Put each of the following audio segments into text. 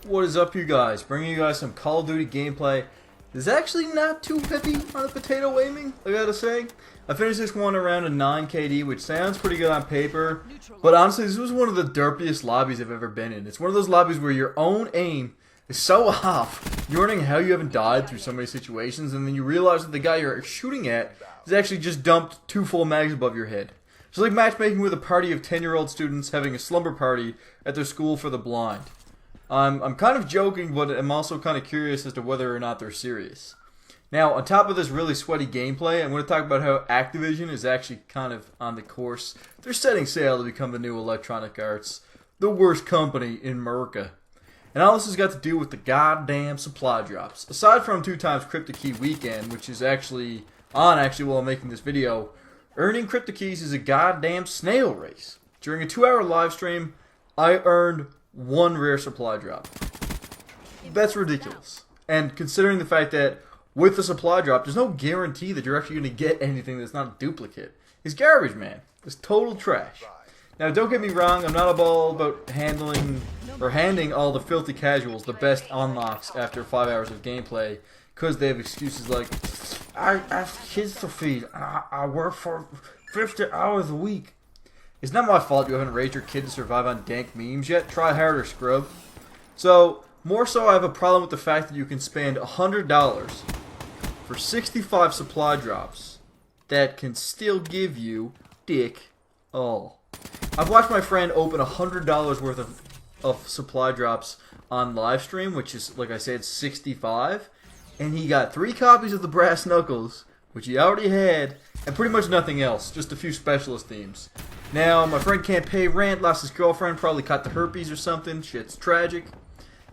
What is up, you guys? Bringing you guys some Call of Duty gameplay. It's actually not too heavy on the potato aiming, I gotta say. I finished this one around a 9 KD, which sounds pretty good on paper, but honestly, this was one of the derpiest lobbies I've ever been in. It's one of those lobbies where your own aim is so off, you're wondering how you haven't died through so many situations, and then you realize that the guy you're shooting at is actually just dumped 2 full mags above your head. It's like matchmaking with a party of 10-year-old students having a slumber party at their school for the blind. I'm kind of joking, but I'm also kind of curious as to whether or not they're serious. Now, on top of this really sweaty gameplay, I'm going to talk about how Activision is actually kind of on the course. They're setting sail to become the new Electronic Arts, the worst company in America. And all this has got to do with the goddamn supply drops. Aside from 2 times Crypto Key Weekend, which is actually on while I'm making this video, earning Crypto Keys is a goddamn snail race. During a 2-hour live stream, I earned 1 rare supply drop. That's ridiculous. And considering the fact that with the supply drop, there's no guarantee that you're actually going to get anything that's not a duplicate. It's garbage, man. It's total trash. Now, don't get me wrong, I'm not all about handing all the filthy casuals the best unlocks after 5 hours of gameplay, because they have excuses like, I have kids to feed, I work for 50 hours a week. It's not my fault you haven't raised your kid to survive on dank memes yet. Try harder, scrub. So, more so I have a problem with the fact that you can spend $100 for 65 supply drops that can still give you dick all. I've watched my friend open $100 worth of supply drops on live stream, which is, like I said, 65, and he got 3 copies of the Brass Knuckles, which he already had, and pretty much nothing else, just a few specialist themes. Now, my friend can't pay rent, lost his girlfriend, probably caught the herpes or something. Shit's tragic.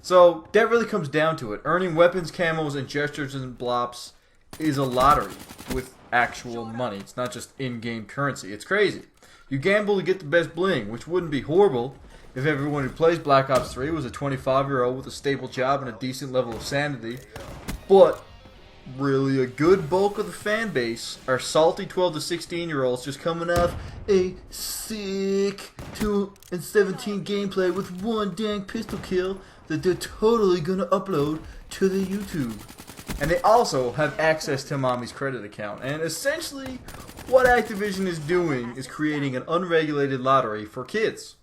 So, that really comes down to it. Earning weapons, camos, and gestures and blops is a lottery with actual money. It's not just in-game currency. It's crazy. You gamble to get the best bling, which wouldn't be horrible if everyone who plays Black Ops 3 was a 25-year-old with a stable job and a decent level of sanity. But really, a good bulk of the fan base are salty 12 to 16-year-olds just coming off a sick 2 and 17 gameplay with 1 dang pistol kill that they're totally gonna upload to the YouTube. And they also have access to mommy's credit account. And essentially, what Activision is doing is creating an unregulated lottery for kids.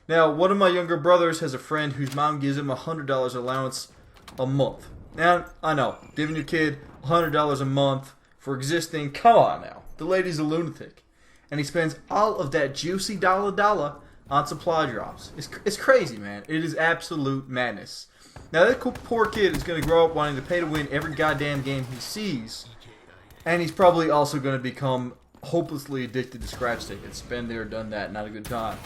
Now, one of my younger brothers has a friend whose mom gives him $100 allowance a month. Now, I know, giving your kid $100 a month for existing, come on now. The lady's a lunatic. And he spends all of that juicy dollar on supply drops. It's crazy, man. It is absolute madness. Now, that poor kid is going to grow up wanting to pay to win every goddamn game he sees. And he's probably also going to become hopelessly addicted to scratch tickets. Been there, done that, not a good time.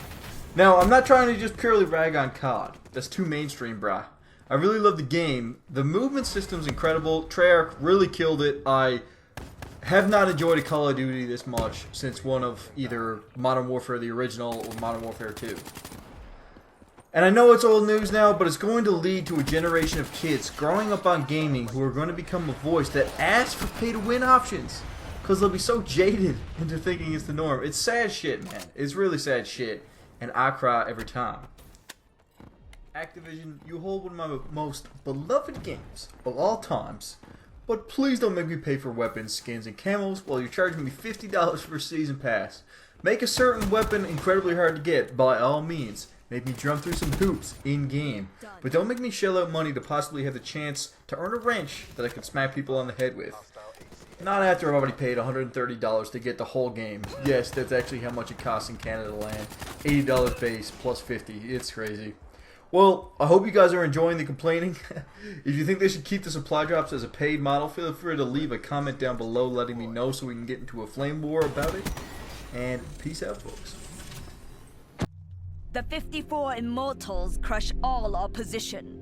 Now, I'm not trying to just purely rag on COD. That's too mainstream, brah. I really love the game. The movement system's incredible. Treyarch really killed it. I have not enjoyed a Call of Duty this much since one of either Modern Warfare the original or Modern Warfare 2. And I know it's old news now, but it's going to lead to a generation of kids growing up on gaming who are going to become a voice that asks for pay-to-win options, because they'll be so jaded into thinking it's the norm. It's sad shit, man. It's really sad shit, and I cry every time. Activision, you hold one of my most beloved games of all times, but please don't make me pay for weapons, skins, and camos while you're charging me $50 for a season pass. Make a certain weapon incredibly hard to get, by all means. Make me jump through some hoops in-game, but don't make me shell out money to possibly have the chance to earn a wrench that I can smack people on the head with. Not after I've already paid $130 to get the whole game. Yes, that's actually how much it costs in Canada land. $80 base plus $50. It's crazy. Well, I hope you guys are enjoying the complaining. If you think they should keep the supply drops as a paid model, feel free to leave a comment down below letting me know so we can get into a flame war about it. And peace out, folks. The 54 Immortals crush all opposition.